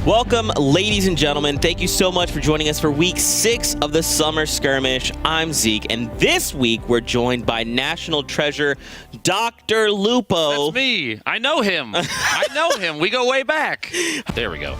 Welcome, ladies and gentlemen. Thank you so much for joining us for week 6 of the Summer Skirmish. I'm Zeke, and this week we're joined by National Treasure Dr. Lupo. That's me. I know him. I know him. We go way back. There we go.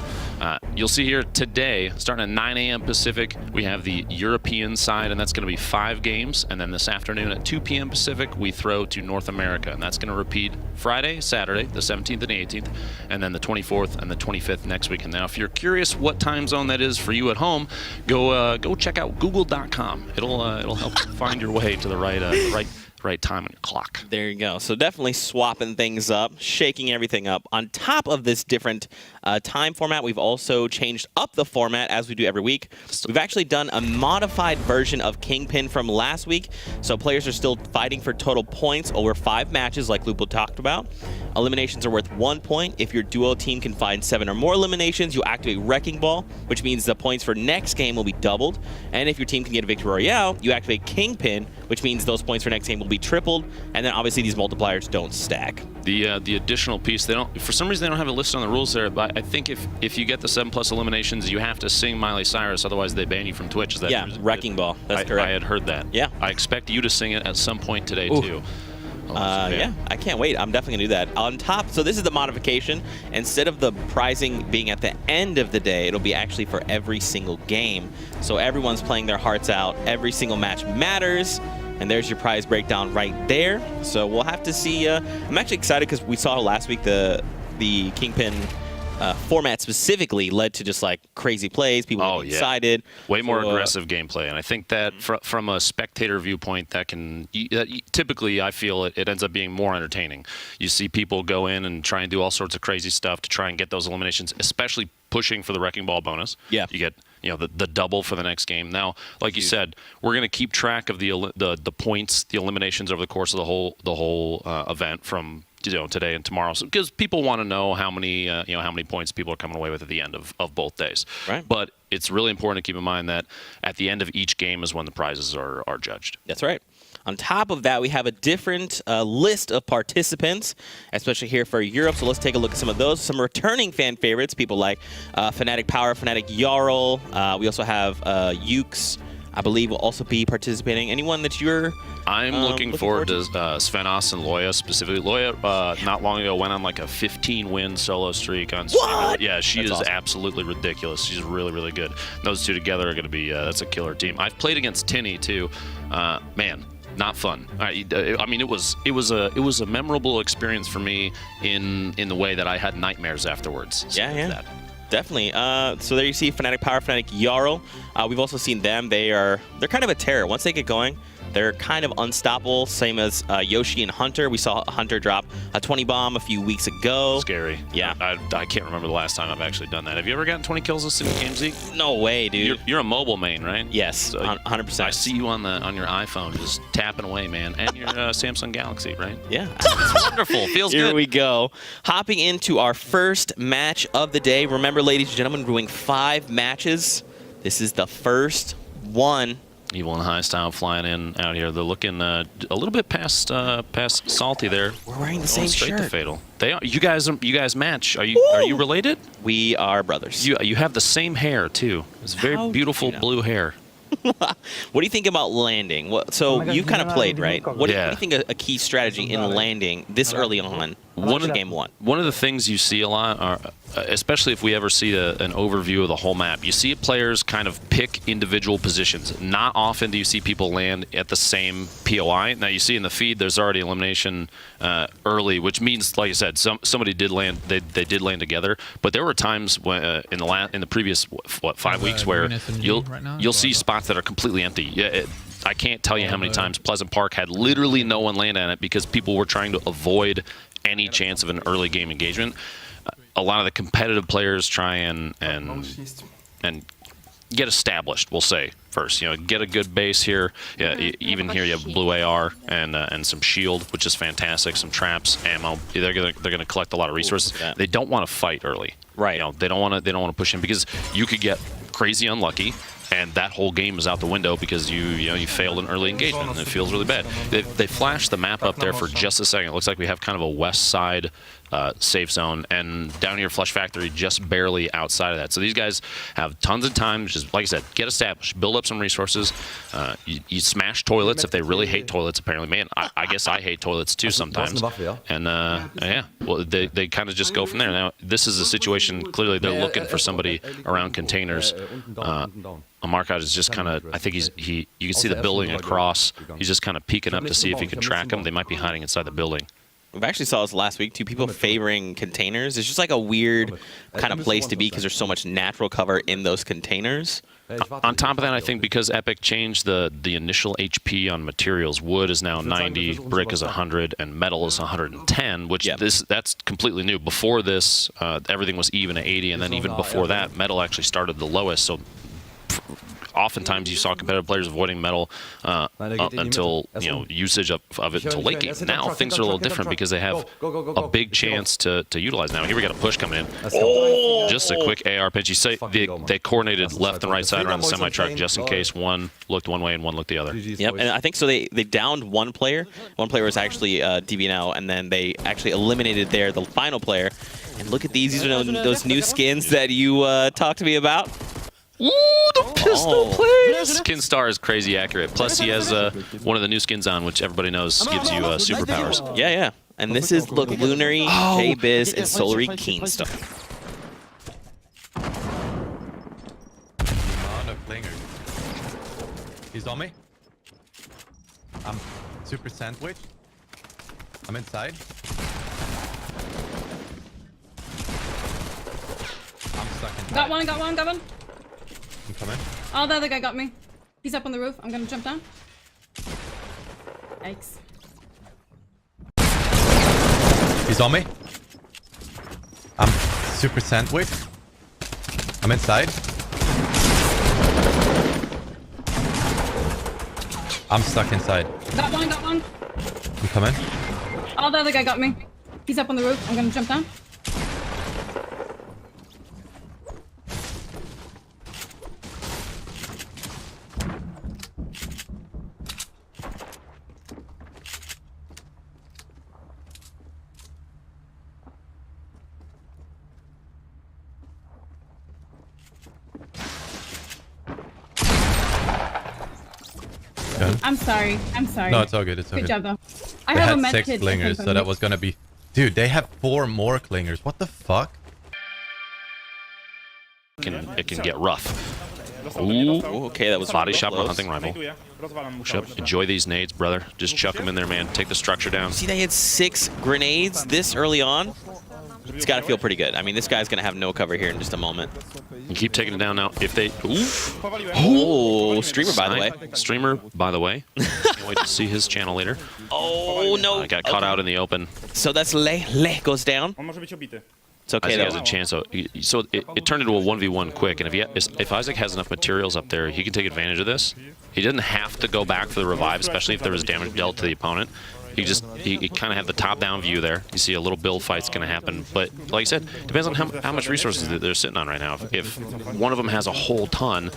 You'll see here today, starting at 9 a.m. Pacific, we have the European side, and that's going to be 5 games. And then this afternoon at 2 p.m. Pacific, we throw to North America, and that's going to repeat Friday, Saturday, the 17th and the 18th, and then the 24th and the 25th next week. And now, if you're curious what time zone that is for you at home, go check out Google.com. It'll help find your way to the right time on your clock. There you go. So definitely swapping things up, shaking everything up. On top of this different time format, we've also changed up the format as we do every week. We've actually done a modified version of Kingpin from last week. So players are still fighting for total points over 5 matches like Lupo talked about. Eliminations are worth 1 point. If your duo team can find 7 or more eliminations, you activate Wrecking Ball, which means the points for next game will be doubled. And if your team can get a Victory Royale, you activate Kingpin, which means those points for next game will be tripled. And then obviously these multipliers don't stack. The additional piece, they don't, for some reason they don't have it listed on the rules there, but I think if you get the 7+ eliminations, you have to sing Miley Cyrus, otherwise they ban you from Twitch. Is that yeah, Wrecking Ball. That's correct. I had heard that. Yeah. I expect you to sing it at some point today too. Yeah, I can't wait. I'm definitely going to do that. On top, so this is the modification. Instead of the prizing being at the end of the day, it'll be actually for every single game. So everyone's playing their hearts out. Every single match matters. And there's your prize breakdown right there. So we'll have to see. I'm actually excited because we saw last week the Kingpin format specifically led to just like crazy plays. People getting excited. Way more aggressive gameplay. And I think that from a spectator viewpoint, typically I feel it ends up being more entertaining. You see people go in and try and do all sorts of crazy stuff to try and get those eliminations, especially pushing for the Wrecking Ball bonus. Yeah. You get the double for the next game. Now, like you said, we're going to keep track of the points, the eliminations over the course of the whole event from today and tomorrow, because people want to know how many points people are coming away with at the end of both days. Right. But it's really important to keep in mind that at the end of each game is when the prizes are judged. That's right. On top of that, we have a different list of participants, especially here for Europe. So let's take a look at some of those. Some returning fan favorites, people like Fnatic Power, Fnatic Jarl. We also have Ukes, I believe, will also be participating. Anyone that you're I'm looking forward to Svennoss and Loya specifically. Loya, not long ago, went on like a 15-win solo streak on stream. What? Yeah, she is awesome. Absolutely ridiculous. She's really, really good. Those two together are going to be that's a killer team. I've played against Tinny too. Man, not fun. I mean, it was a memorable experience for me in the way that I had nightmares afterwards. So yeah. Definitely. So there you see Fnatic Power, Fnatic Jarl. We've also seen them. They're kind of a terror. Once they get going, they're kind of unstoppable, same as Yoshi and Hunter. We saw Hunter drop a 20 bomb a few weeks ago. Scary. Yeah. I can't remember the last time I've actually done that. Have you ever gotten 20 kills in a single game, Zeke? No way, dude. You're a mobile main, right? Yes, So 100%. I see you on your iPhone just tapping away, man. And your Samsung Galaxy, right? Yeah. It's wonderful. Feels good. Here we go. Hopping into our first match of the day. Remember, ladies and gentlemen, we're doing 5 matches. This is the first one. Evil and High Style flying in out here. They're looking a little bit past salty there. We're wearing the same straight shirt. to Fatal. They are. You guys match. Are you related? We are brothers. You have the same hair too. It's very beautiful blue hair. What do you think about landing? So you kind of played, right? What do you think a key strategy in landing this early on? Game 1. One of the things you see a lot, are, especially if we ever see an overview of the whole map, you see players kind of pick individual positions. Not often do you see people land at the same POI. Now you see in the feed there's already elimination early, which means, like I said, somebody did land. They did land together. But there were times when in the previous 5 weeks where you'll see spots that are completely empty. Yeah. I can't tell you how many times Pleasant Park had literally no one land on it because people were trying to avoid any chance of an early game engagement. A lot of the competitive players try and get established, we'll say, first. Get a good base here. Yeah, even here you have blue AR and some shield, which is fantastic. Some traps, ammo. They're gonna collect a lot of resources. They don't want to fight early. Right. They don't want to push in because you could get crazy unlucky. And that whole game is out the window because you failed an early engagement, and it feels really bad. They flashed the map up there for just a second. It looks like we have kind of a west side safe zone, and down here Flush Factory just barely outside of that. So these guys have tons of time, just like I said, get established, build up some resources. You smash toilets if they really hate toilets. Apparently, man, I guess I hate toilets too sometimes. And yeah, well, they kind of just go from there. Now this is a situation. Clearly, they're looking for somebody around containers. Markout is just kind of, I think you can see the building across. He's just kind of peeking up to see if he can track them. They might be hiding inside the building. We've actually saw this last week, too. People favoring containers. It's just like a weird kind of place to be because there's so much natural cover in those containers. On top of that, I think because Epic changed the initial HP on materials, wood is now 90, brick is 100, and metal is 110, which that's completely new. Before this, everything was even at 80, and then even before that, metal actually started the lowest. So oftentimes you saw competitive players avoiding metal until usage of it until late game. Now things are a little different because they have a big chance to utilize. Now here we got a push coming in. Oh, just a quick AR pinch. You say they coordinated left and right side around the semi truck just in case one looked one way and one looked the other. Yep, and I think so. They downed one player. One player was actually DBNL, and then they actually eliminated the final player. And look at these. These are those new skins that you talked to me about. Ooh, the pistol plays! Kinstaar is crazy accurate. Plus, he has one of the new skins on, which everybody knows gives you superpowers. Yeah, yeah. And this is, look, Lunary, J-Biz, and Solary Kinstaar. He's on me. I'm super sandwich. I'm inside. I'm stuck inside. Got one. I'm coming. Oh, the other guy got me. He's up on the roof. I'm gonna jump down. Yikes. He's on me. I'm super sandwich. I'm inside. I'm stuck inside. Got one. I'm coming. Oh, the other guy got me. He's up on the roof. I'm gonna jump down. I'm sorry. No, it's all good. It's all good. Good Good job, though. I they have had a med 6 kit. clingers, so that was gonna be... Dude, they have 4 more clingers. What the fuck? It can get rough. Ooh, okay, that was body shot close. hunting rifle. Enjoy these nades, brother. Just chuck them in there, man. Take the structure down. See, they had 6 grenades this early on. It's got to feel pretty good. I mean, this guy's going to have no cover here in just a moment. You keep taking it down now. If they... Oh, streamer, by the way. Streamer, by the way. Can't wait to see his channel later. Oh, no. Got caught out in the open. So that's Le goes down. It's okay, Isaac though. has a chance. So it turned into a 1v1 quick, and if Isaac has enough materials up there, he can take advantage of this. He didn't have to go back for the revive, especially if there was damage dealt to the opponent. He kind of had the top-down view there. You see a little build fight's going to happen, but like I said, depends on how much resources they're sitting on right now. If one of them has a whole ton,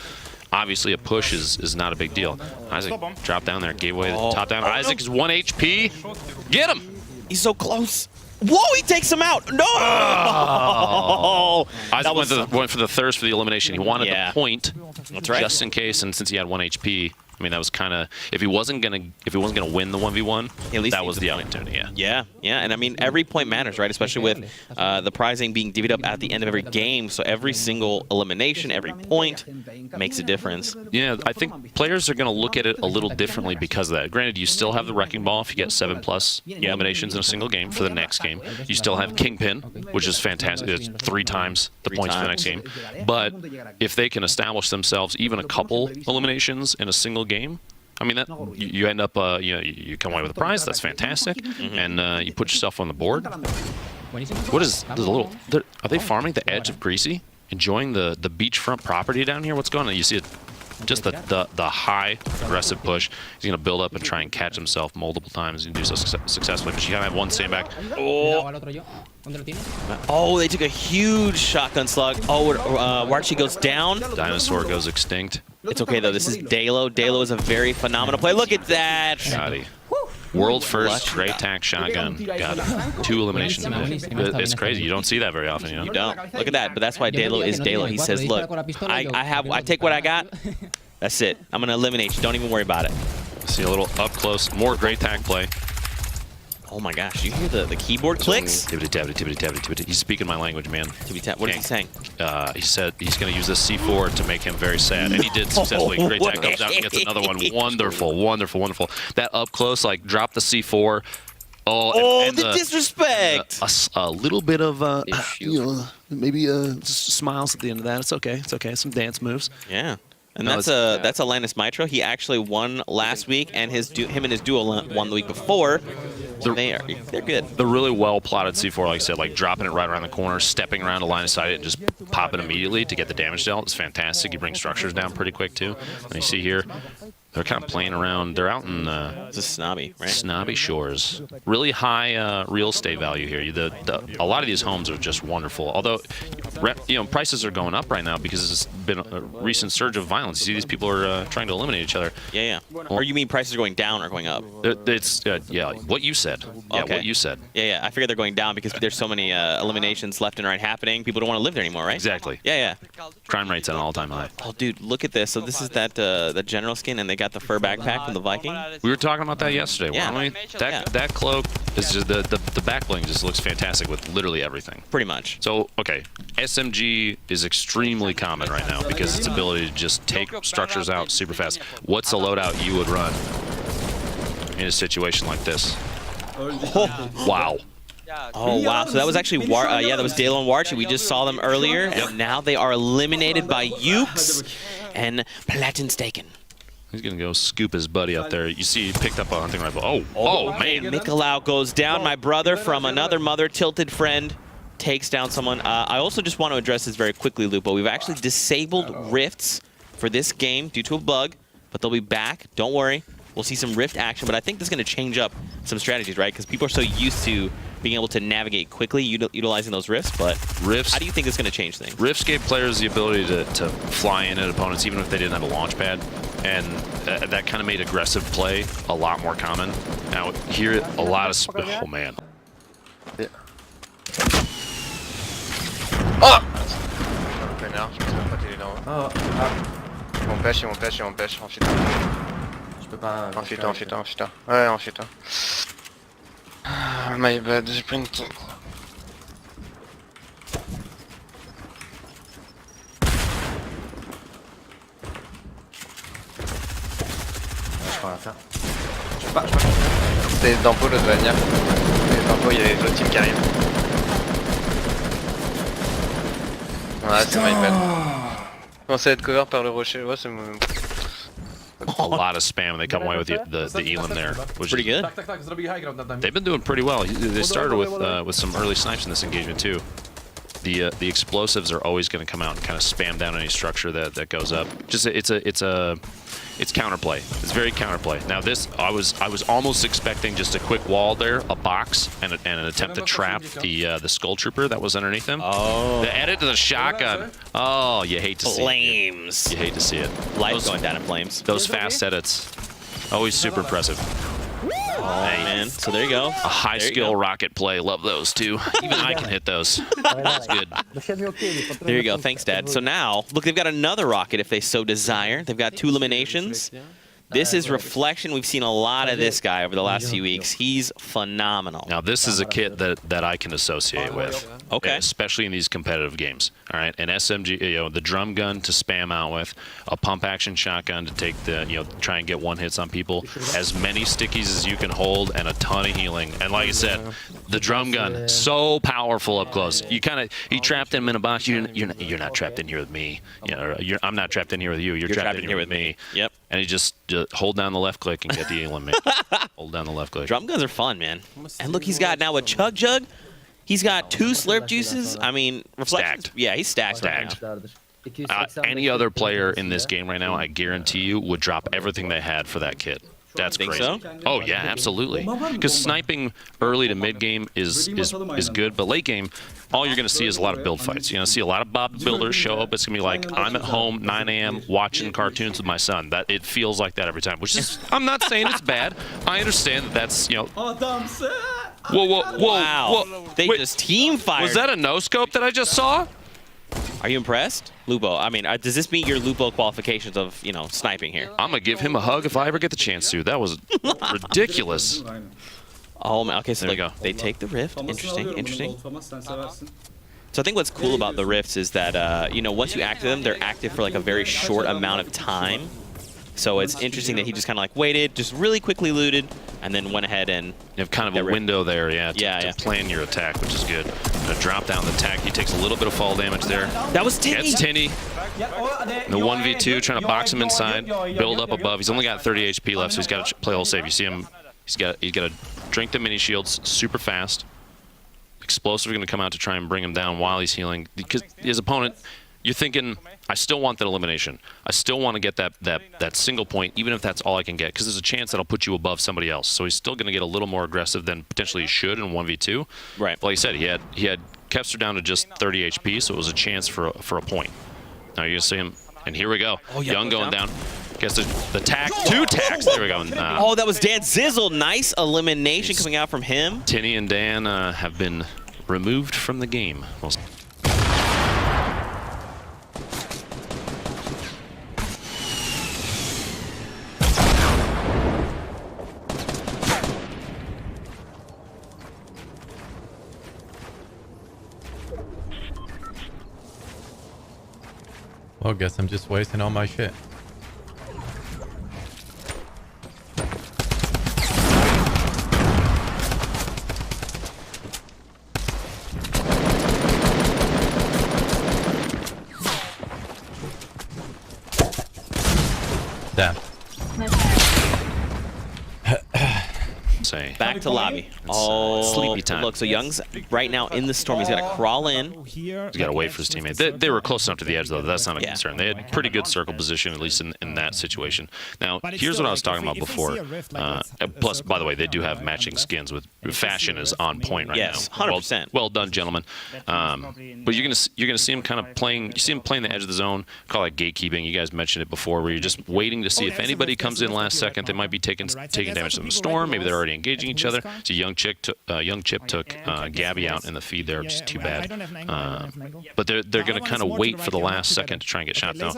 obviously a push is not a big deal. Isaac dropped down there, gave away the top down. Isaac is 1 HP. Get him! He's so close. Whoa, he takes him out. No! Oh. Isaac went for the thirst for the elimination. He wanted the point, that's right, just in case, and since he had 1 HP, I mean, that was kind of, if he wasn't gonna win the 1v1, that was the opportunity. Yeah, and I mean, every point matters, right? Especially with the prizing being divvied up at the end of every game, so every single elimination, every point makes a difference. Yeah, I think players are gonna look at it a little differently because of that. Granted, you still have the Wrecking Ball if you get 7+ eliminations in a single game for the next game. You still have Kingpin, which is fantastic. It's 3 times the points for the next game. But if they can establish themselves even a couple eliminations in a single game, I mean, that you end up, you come away with a prize. That's fantastic, and you put yourself on the board. What is the little? Are they farming the edge of Greasy, enjoying the beachfront property down here? What's going on? You see it, just the high aggressive push. He's gonna build up and try and catch himself multiple times and do so successfully. But you gotta have one stand back. Oh, they took a huge shotgun slug. Oh, Warchi goes down. Dinosaur goes extinct. It's okay, though. This is Dalo. Dalo is a very phenomenal play. Look at that. Shoddy. World first great tack shotgun. Got 2 eliminations in it. It's crazy. You don't see that very often, you know? You don't. Look at that. But that's why Dalo is Dalo. He says, look, I take what I got. That's it. I'm going to eliminate you. Don't even worry about it. See a little up close. More great tack play. Oh my gosh, you hear the keyboard clicks? Tibbity. He's speaking my language, man. What is he saying? He said he's going to use this C4 to make him very sad. And he did successfully. Great tack comes out and gets another one. Wonderful. That up close, like, drop the C4. And the disrespect! A little bit of, maybe smiles at the end of that. It's okay. Some dance moves. Yeah. And that's a Lannis Mitro. He actually won last week, and him and his duo won the week before. They're good. The really well plotted C4, like I said, like dropping it right around the corner, stepping around the line of sight, and just pop it immediately to get the damage dealt. It's fantastic. You bring structures down pretty quick too. And you see here, they're kind of playing around. They're out in it's a Snobby, right? Snobby Shores. Really high real estate value here. A lot of these homes are just wonderful. Although, prices are going up right now because it's been a recent surge of violence. You see these people are trying to eliminate each other. Yeah. Or you mean prices are going down or going up? It's what you said. Yeah, okay. What you said. Yeah. I figured they're going down because there's so many eliminations left and right happening. People don't want to live there anymore, right? Exactly. Yeah. Crime rate's at an all-time high. Oh, dude, look at this. So this is the general skin, and they got the fur backpack from the Viking. We were talking about that yesterday, weren't we? That cloak is just the back bling just looks fantastic with literally everything. Pretty much. So okay, SMG is extremely common right now because its ability to just take structures out super fast. What's a loadout you would run in a situation like this? Wow. Oh, wow. So that was actually, that was Dalo and Warchi. We just saw them earlier, and now they are eliminated by Ukes and Platinstaken. He's going to go scoop his buddy out there. You see he picked up a hunting rifle. Oh, man. Mikolau goes down. My brother from another mother, Tilted Friend, takes down someone. I also just want to address this very quickly, Lupo. We've actually disabled rifts for this game due to a bug, but they'll be back. Don't worry. We'll see some rift action, but I think this is going to change up some strategies, right? Because people are so used to being able to navigate quickly utilizing those rifts, but how do you think it's going to change things? Rifts gave players the ability to fly in at opponents even if they didn't have a launch pad, and that kind of made aggressive play a lot more common. Now here, a lot of... Oh, man. Yeah. Oh! Connard, je sais même pas qu'il est là. Ils m'empêchent, enfuis-toi. Je peux pas... Enfuis-toi. Ouais, enfuis-toi. My bad, j'ai pris une... Je peux rien faire. C'est dans Pau, le doit venir. Dans Pau, il y a les autres teams qui arrivent. Ouais, c'est my bad. Commencez à être cover par le rocher, ouais, c'est mon... A lot of spam, and they come away with the Elam there, which pretty good. They've been doing pretty well. They started with some early snipes in this engagement too. The explosives are always going to come out and kind of spam down any structure that goes up. Just it's counterplay. It's very counterplay. Now this, I was almost expecting just a quick wall there, a box, and an attempt to trap the Skull Trooper that was underneath him. Oh. The edit to the shotgun. Oh, you hate to see it. Flames. You hate to see it. Lights going down in flames. Those fast edits, always super impressive. Oh, man. So there you go. A high skill rocket play. Love those too. Even I can hit those. That's good. There you go. Thanks, Dad. So now, look, they've got another rocket if they so desire. They've got 2 eliminations. This is Reflection. We've seen a lot of this guy over the last few weeks. He's phenomenal. Now, this is a kit that I can associate with. Okay. Especially in these competitive games. All right. An SMG, the drum gun to spam out with, a pump action shotgun to take try and get one hits on people, as many stickies as you can hold, and a ton of healing. And like I said, the drum gun, so powerful up close. You trapped him in a box. You're not trapped in here with me. I'm not trapped in here with you. You're trapped in here with me. Yep. And he just hold down the left click and get the eliminate. Hold down the left click. Drum guns are fun, man. And look, he's got now a Chug Jug. He's got 2 slurp juices. I mean, stacked. Yeah, he's stacked. Any other player in this game right now, I guarantee you, would drop everything they had for that kit. That's Think crazy. so? Oh yeah, absolutely. Because sniping early to mid game is good, but late game, all you're going to see is a lot of build fights. You're going to see a lot of Bob builders show up. It's going to be like, I'm at home 9 a.m. watching cartoons with my son. That it feels like that every time. Which is, I'm not saying it's bad. I understand that that's, you know. Whoa! Wow. They Wait, just team fired. was that a no scope that I just saw? Are you impressed, Lupo? I mean, does this meet your Lupo qualifications of sniping here? I'm gonna give him a hug if I ever get the chance to. That was ridiculous. Oh man. Okay, so There we go. they take the rift. Interesting. So I think what's cool about the rifts is that once you active them, they're active for like a very short amount of time. So it's interesting that he just kind of like waited, just really quickly looted, and then went ahead and You have kind of a window there, to Yeah. plan your attack, which is good. Gonna drop down the attack. He takes a little bit of fall damage there. that was Tinny. Gets Tinny. The 1v2, trying to box him inside, build up above. He's only got 30 HP left, so he's got to play a whole save. You see him, he's got to drink the mini shields super fast. Explosive are going to come out to try and bring him down while he's healing. Because his opponent, you're thinking, I still want that elimination. I still want to get that single point, even if that's all I can get, because there's a chance that'll put you above somebody else. So he's still going to get a little more aggressive than potentially he should in 1v2. Right. But like I said, he had Kepster down to just 30 HP, so it was a chance for a point. Now you're going to see him, and here we go. Oh, yeah, Young going down. Gets the tack, 2 tacks. There we go. Oh, that was Dan Zizzle. Nice elimination coming out from him. Tinny and Dan have been removed from the game. Well, guess I'm just wasting all my shit. Damn. Say. Back to lobby. Oh, sleepy time. Look, so Young's right now in the storm. He's got to crawl in. He's got to wait for his teammate. They were close enough to the edge, though. That's not a concern. They had pretty good circle position, at least in that situation. Now, here's what I was talking about before. Plus, by the way, they do have matching skins. With fashion is on point right Yes, now. 100%. Well done, gentlemen. But you're gonna see him kind of playing. You see him playing the edge of the zone. Call that gatekeeping. You guys mentioned it before, where you're just waiting to see if anybody comes in last second. They might be taking damage from the storm. Maybe they're already engaging each other. So young Chip took Gabby out in the feed there, which is too bad. But they're going to kind of wait for the last second to try and get shots. Now,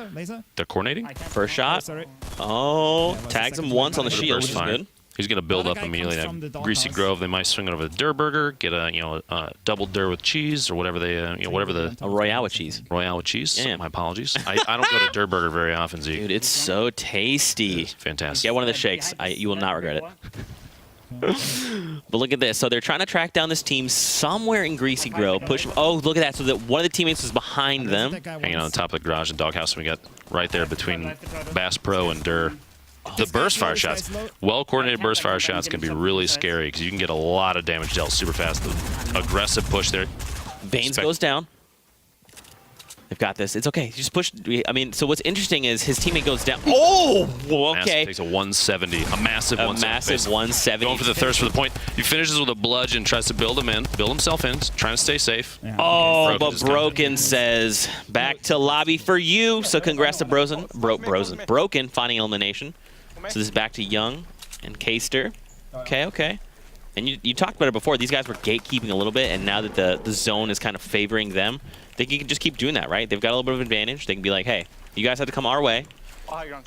they're coordinating. First shot. Oh, tags him once on the shield, which is good. He's going to build up immediately. Now, Greasy Grove, they might swing it over the Dur Burger, get a double Dur with cheese or whatever they whatever the A Royale with cheese. Royale with cheese. Yeah. My apologies. I don't go to Dur Burger very often, Zeke. Dude, it's so tasty. Fantastic. Get one of the shakes. You will not regret it. But look at this. So they're trying to track down this team somewhere in Greasy Grove. Push them. Oh, look at that. So that one of the teammates was behind them. Hanging on the top of the garage and doghouse. We got right there between Bass Pro and Dur. The burst fire shots, well-coordinated burst fire shots can be really scary because you can get a lot of damage dealt super fast. The aggressive push there. Baines goes down. They've got this. It's okay. Just push. I mean, so what's interesting is his teammate goes down. Oh, okay. Takes a 170, a massive 170. Massive 170. Going for the thirst for the point. He finishes with a bludgeon, tries to build himself in, trying to stay safe. Oh, but Broken says, back to lobby for you. So congrats to Broken finding elimination. So this is back to Young and Kinstaar. Okay. And you talked about it before. These guys were gatekeeping a little bit, and now that the zone is kind of favoring them, they can just keep doing that, right? They've got a little bit of advantage. They can be like, hey, you guys have to come our way.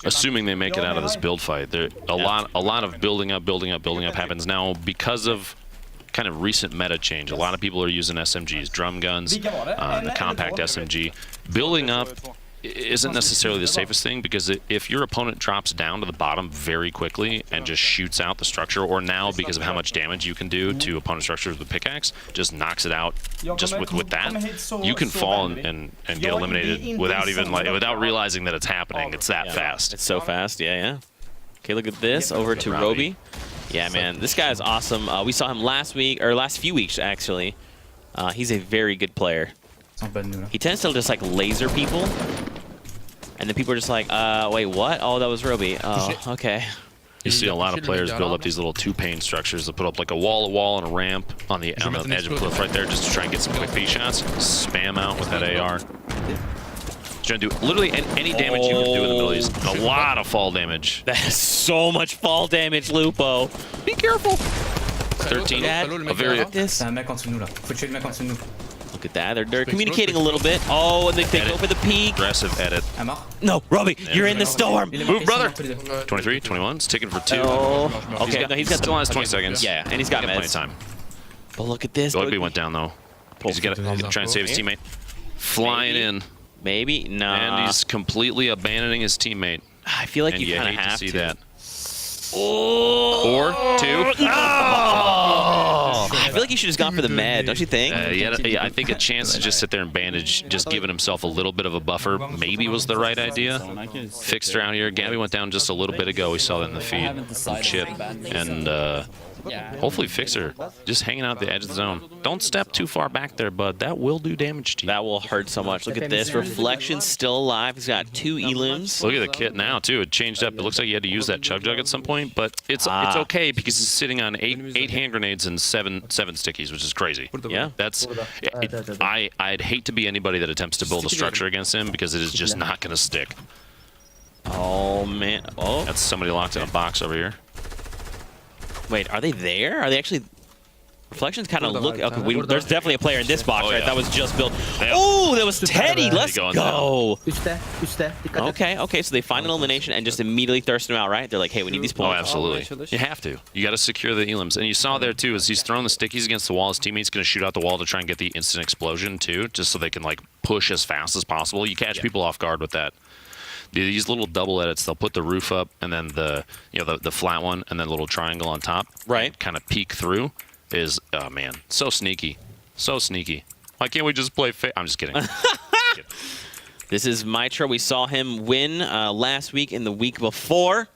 Assuming they make it out of this build fight. A lot of building up happens now because of kind of recent meta change. A lot of people are using SMGs, drum guns, the compact SMG. Building up isn't necessarily the safest thing because if your opponent drops down to the bottom very quickly and just shoots out the structure, or now because of how much damage you can do to opponent structures with pickaxe, just knocks it out just with that, you can fall and get eliminated without realizing that it's happening. It's that fast. It's so fast. Yeah. Okay, look at this. Over to Roby. Yeah, man, this guy is awesome. We saw him last few weeks actually. He's a very good player. He tends to just like laser people, and then people are just like, wait, what? Oh, that was Roby. Oh, okay. You see a lot of players build up these little two-pane structures. They put up like a wall, and a ramp on the edge of the cliff right there just to try and get some quick feed shots. Spam out with that AR. Trying to do literally any damage you can do in the middle of these. A lot of fall damage. That is so much fall damage, Lupo. Be careful. 13. A very. C'est un mec en dessous de nous là. Faut tuer le mec en dessous de nous. Look at that. They're communicating a little bit. Oh, and they go for the peek. Aggressive edit. Un mort. No, Robbie, you're in the storm. Move, brother. 23, 21. It's ticking for 2. Oh, okay. No, he's got still has 20 seconds. Yeah, and he's got plenty of meds. time. But look at this. Dogby went down though. He's got to try and save his teammate. Flying in. Maybe? Nah. And he's completely abandoning his teammate. I feel like And you kind of hate have to see to. that. Or 2. Oh! I feel like he should have gone for the med, don't you think? Yeah, I think a chance to just sit there and bandage, just giving himself a little bit of a buffer, maybe was the right idea. Fixer out here. Gabby went down just a little bit ago. We saw that in the feed from Chip. And hopefully Fixer just hanging out at the edge of the zone. Don't step too far back there, bud. That will do damage to you. That will hurt so much. Look at this. Reflection's still alive. He's got 2 elims. Look at the kit now, too. It changed up. It looks like he had to use that chug jug at some point, but it's okay because he's sitting on 8 hand grenades and 7 stickies, which is crazy. Yeah. That's. I'd hate to be anybody that attempts to build a structure against him because it is just not going to stick. Oh, man. Oh. That's somebody locked in a box over here. Wait, are they there? Are they actually... Reflections kind of look... Okay, there's definitely a player in this box, right? That was just built. Oh, that was Teddy. Let's go. Okay, so they find an elimination and just immediately thirst him out, right? They're like, hey, we need these points. Oh, absolutely. You have to. You got to secure the elims. And you saw there, too, as he's throwing the stickies against the wall, his teammate's going to shoot out the wall to try and get the instant explosion, too, just so they can, like, push as fast as possible. You catch people off guard with that. These little double edits, they'll put the roof up and then the flat one and then a little triangle on top. Right. Kind of peek through is, oh man, so sneaky. So sneaky. Why can't we just play I'm just kidding. This is Mitro. We saw him win last week and the week before.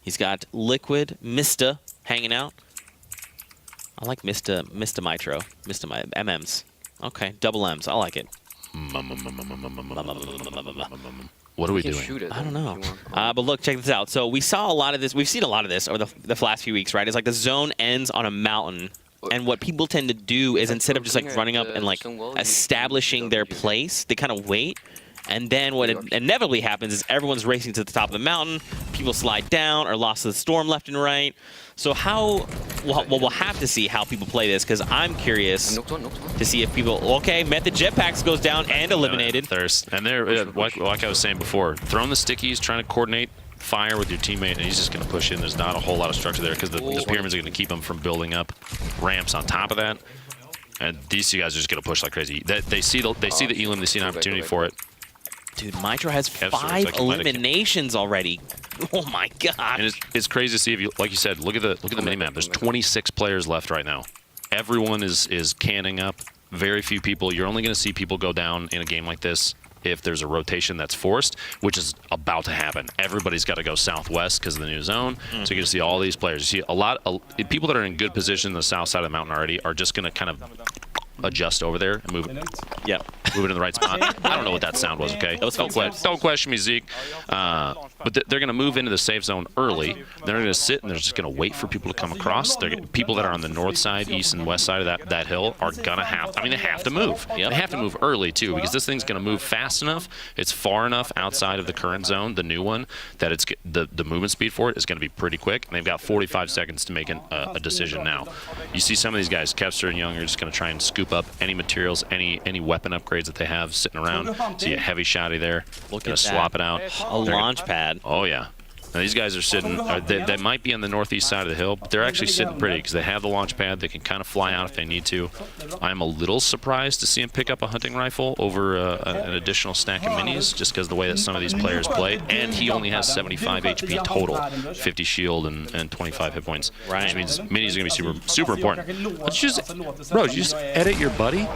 He's got Liquid, Mista hanging out. I like Mista Mitro. Mista MMs. Okay, double M's. I like it. What are we doing? I don't know. But look, check this out. So we saw a lot of this. We've seen a lot of this over the last few weeks, right? It's like the zone ends on a mountain. And what people tend to do is instead of just like running up and like establishing their place, they kind of wait. And then what inevitably happens is everyone's racing to the top of the mountain. People slide down or lost to the storm left and right. So we'll have to see how people play this because I'm curious to see if people, okay, Method Jetpacks goes down and eliminated. Thirst. And they're, like I was saying before, throwing the stickies, trying to coordinate fire with your teammate, and he's just going to push in. There's not a whole lot of structure there because the pyramids are going to keep him from building up ramps on top of that. And these two guys are just going to push like crazy. They see the elim, they see an opportunity for it. Dude, Mitro has 5 eliminations already. Oh my god! And it's crazy to see if you, like you said, look at the minimap. There's 26 players left right now. Everyone is canning up. Very few people. You're only going to see people go down in a game like this if there's a rotation that's forced, which is about to happen. Everybody's got to go southwest because of the new zone. So you're going to see all these players. You see a lot of people that are in good position on the south side of the mountain already are just going to kind of adjust over there and move. Yeah. Move it in the right spot. I don't know what that sound was, okay? Don't question me, Zeke. But they're going to move into the safe zone early. They're going to sit and they're just going to wait for people to come across. People that are on the north side, east and west side of that hill are going to have, they have to move. Yep. They have to move early, too, because this thing's going to move fast enough. It's far enough outside of the current zone, the new one, that it's the movement speed for it is going to be pretty quick. And they've got 45 seconds to make a decision now. You see some of these guys, Kepster and Young, are just going to try and scoop up any materials, any weapon upgrades that they have sitting around. See a heavy shotty there. Gonna swap it out. A launch pad. Oh yeah. Now these guys are sitting. They might be on the northeast side of the hill, but they're actually sitting pretty because they have the launch pad. They can kind of fly out if they need to. I'm a little surprised to see him pick up a hunting rifle over an additional stack of minis, just because the way that some of these players play. And he only has 75 HP total, 50 shield and 25 hit points. Right. Which means minis are gonna be super important. Let's just, bro, you just edit your buddy.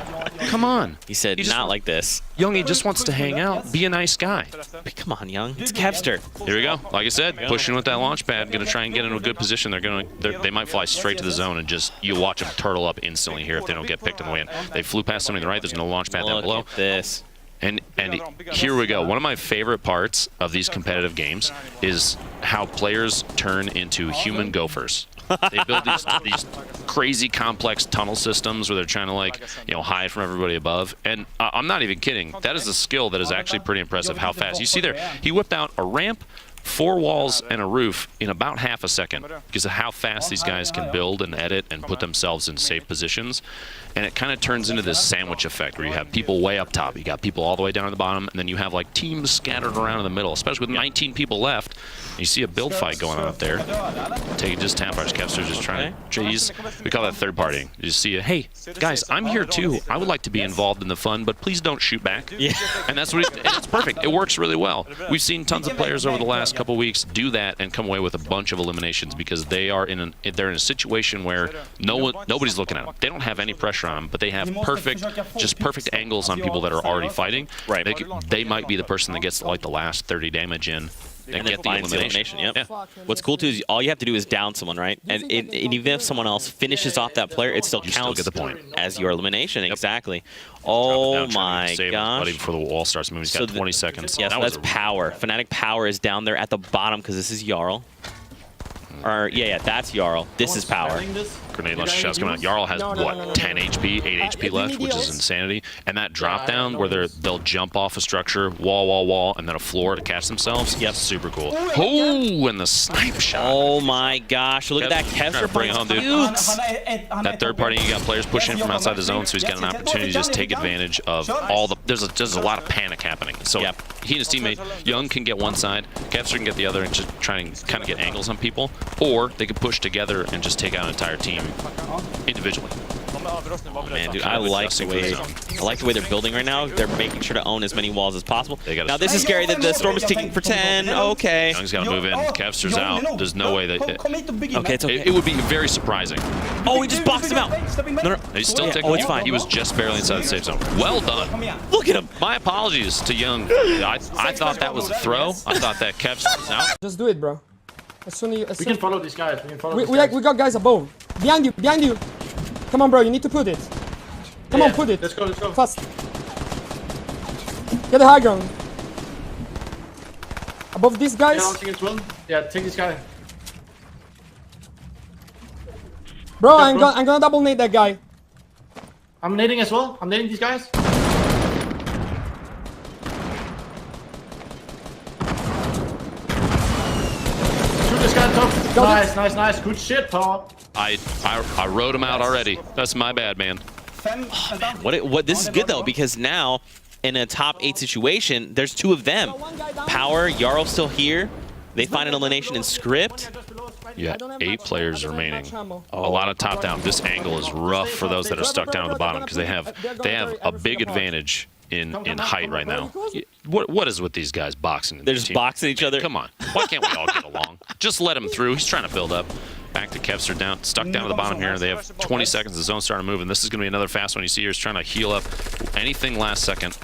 Come on. He said, not like this. Youngie just wants to hang out, be a nice guy. But come on, Young. It's Kepster. Here we go. Like I said, pushing with that launch pad, going to try and get into a good position. They might fly straight to the zone and just, you watch them turtle up instantly here if they don't get picked on the way in. They flew past somebody to the right. There's no launch pad down below. Look at this. And here we go. One of my favorite parts of these competitive games is how players turn into human gophers. They build these crazy complex tunnel systems where they're trying to, like, you know, hide from everybody above. And I'm not even kidding. That is a skill that is actually pretty impressive. How fast you see there? He whipped out a ramp, 4 walls, and a roof in about half a second because of how fast these guys can build and edit and put themselves in safe positions. And it kind of turns into this sandwich effect where you have people way up top, you got people all the way down at the bottom, and then you have like teams scattered around in the middle, especially with 19 people left. You see a build fight going on up there. Take it, just tap our Kevster, just trying to, we call that third partying. You just see a, hey, guys, I'm here too. I would like to be involved in the fun, but please don't shoot back. Yeah. And that's what it's perfect. It works really well. We've seen tons of players over the last couple weeks do that and come away with a bunch of eliminations because they are they're in a situation where nobody's looking at them. They don't have any pressure on them, but they have perfect angles on people that are already fighting. Right. They might be the person that gets like the last 30 damage in. And get the elimination. Yep. Yeah. What's cool too is all you have to do is down someone, right? And even if someone else finishes off that player, it still counts the point as your elimination. Yep. Exactly. Oh my gosh! Buddy before the wall starts moving, he's got 20 seconds. Yeah, so that's Power. Fnatic Power is down there at the bottom because this is Jarl. Or yeah, that's Jarl. This is Power. Grenade launcher shots coming out. Jarl has what, 10 HP, 8 HP left, which is insanity. And that drop down where they'll jump off a structure, wall, and then a floor to catch themselves. Yep, super cool. Oh, and the snipe shot. Oh my gosh! Look at that Kevster bring home, dude. That third party, you got players pushing from outside the zone, so he's got an opportunity to just take advantage of all the. There's a lot of panic happening. So he and his teammate Young can get one side, Kevster can get the other, and just try and kind of get angles on people, or they could push together and just take out an entire team individually. Oh, man, dude, I like the way they're building right now. They're making sure to own as many walls as possible. Now this is scary. The storm is ticking for 10. Okay. Young's got to move in. Kevster's out. There's no way that. Okay, it's okay. It would be very surprising. Oh, he just boxed him out. No, he's still ticking. Oh, it's fine. He was just barely inside the safe zone. Well done. Look at him. My apologies to Young. I thought that was a throw. I thought that Kevster was out. Just do it, bro. As soon as we can follow these guys. We got guys above. Behind you. Come on, bro. You need to put it. Come on, put it. Let's go. Fast. Get the high ground. Above these guys. Yeah, take this guy. Bro, I'm gonna double nade that guy. I'm nading as well. I'm nading these guys. Shoot this guy top. Nice. Good shit, Paul. I wrote him out already. That's my bad, man. Oh, man. What this is good though, because now in a top 8 situation, there's 2 of them. Power, Jarl still here. They find an elimination in script. Yeah, 8 players remaining. A lot of top down. This angle is rough for those that are stuck down at the bottom because they have a big advantage in height right now. What is with these guys boxing? They're just boxing each other. Come on, why can't we all get along? Just let him through. He's trying to build up. Back to Kevster down, stuck down at the bottom here. They have 20 seconds. The zone's starting to move, and this is going to be another fast one. You see here, he's trying to heal up anything last second.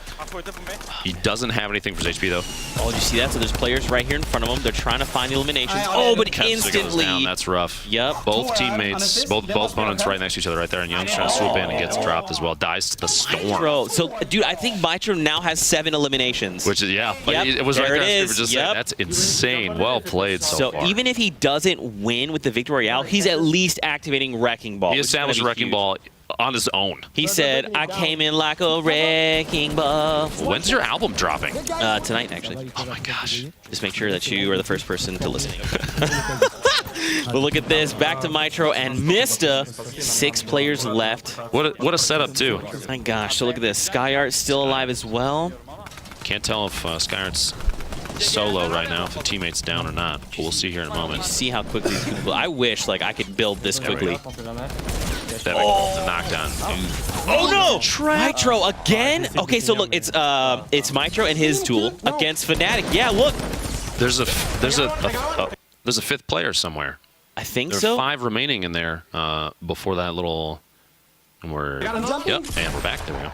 He doesn't have anything for his HP though. Oh, did you see that? So there's players right here in front of him. They're trying to find the eliminations. Oh, but Kevster instantly. Goes down. That's rough. Yep. Both teammates, both opponents right next to each other right there, and Young's trying to swoop in and gets dropped as well. Dies to the storm. Mitro. So, dude, I think Mitro now has 7 eliminations. Which is, yeah. Yep. It was there right there. It is. Just that's insane. Well played so far. So even if he doesn't win with the Victory Royale, he's at least activating Wrecking Ball. He established Wrecking Ball on his own. He said, I came in like a wrecking ball. When's your album dropping? Tonight, actually. Oh my gosh. Just make sure that you are the first person to listen. But look at this. Back to Mitro and Mista. 6 players left. What a setup, too. My gosh. So look at this. Skyart's still alive as well. Can't tell if Skyart's solo right now, if the teammate's down or not. But we'll see here in a moment. See how quickly these people. I wish like I could build this quickly. The knockdown. Oh no! Mitro again? Okay, so look, it's Mitro and his tool against Fnatic. Yeah, look. There's a 5th player somewhere. I think there so. There are 5 remaining in there before that little. And we're and we're back. There we go.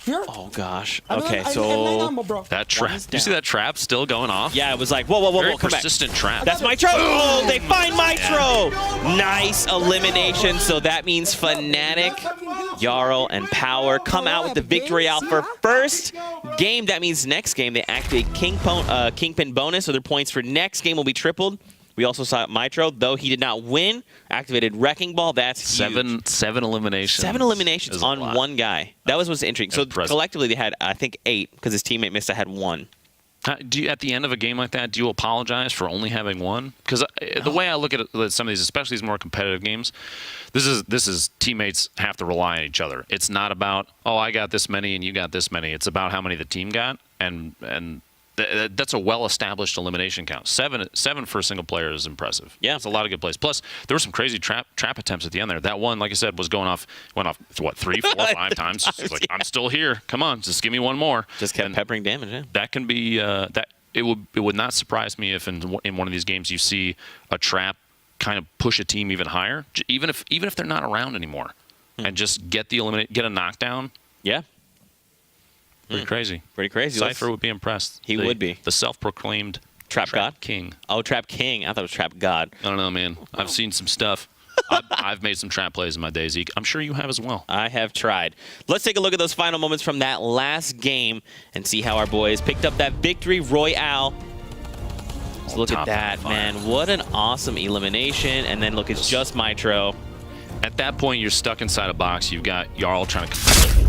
Here. Oh gosh. I Okay, have 9 so ammo, bro. That trap. is Do you see down. that trap still going off? yeah, it was like whoa, Very come back. persistent trap. That's Mitro. Oh, they find Mitro. Nice elimination. So that means Fnatic, Jarl, and Power come out with the victory out for first game. That means next game they activate Kingpin bonus, so their points for next game will be tripled. We also saw Mitro, though he did not win, activated Wrecking Ball. That's huge. Seven eliminations. 7 eliminations is a on lot. one guy. That was what's interesting. So Impressive. collectively they had, I think, 8 because his teammate Mista had 1. Do you, at the end of a game like that, do you apologize for only having one? Because the way I look at it, some of these, especially these more competitive games, this is teammates have to rely on each other. It's not about, oh, I got this many and you got this many. It's about how many the team got, and that's a well-established elimination count. Seven for a single player is impressive. Yeah, it's a lot of good plays. Plus, there were some crazy trap attempts at the end there. That one, like I said, went off what 3, 4, 5 times. It's like, I'm still here. Come on, just give me one more. Just kept And peppering damage. Yeah. that can be that. It would not surprise me if in one of these games you see a trap kind of push a team even higher, even if they're not around anymore, and just get a knockdown. Yeah. Pretty crazy. Pretty crazy. Cypher would be impressed. He would be. The self-proclaimed Trap God? King. Oh, Trap King. I thought it was Trap God. I don't know, man. I've seen some stuff. I've made some trap plays in my day, Zeke. I'm sure you have as well. I have tried. Let's take a look at those final moments from that last game and see how our boys picked up that victory royale. Let's look at that, man. What an awesome elimination. And then look, it's just Mitro. At that point, you're stuck inside a box. You've got Jarl trying to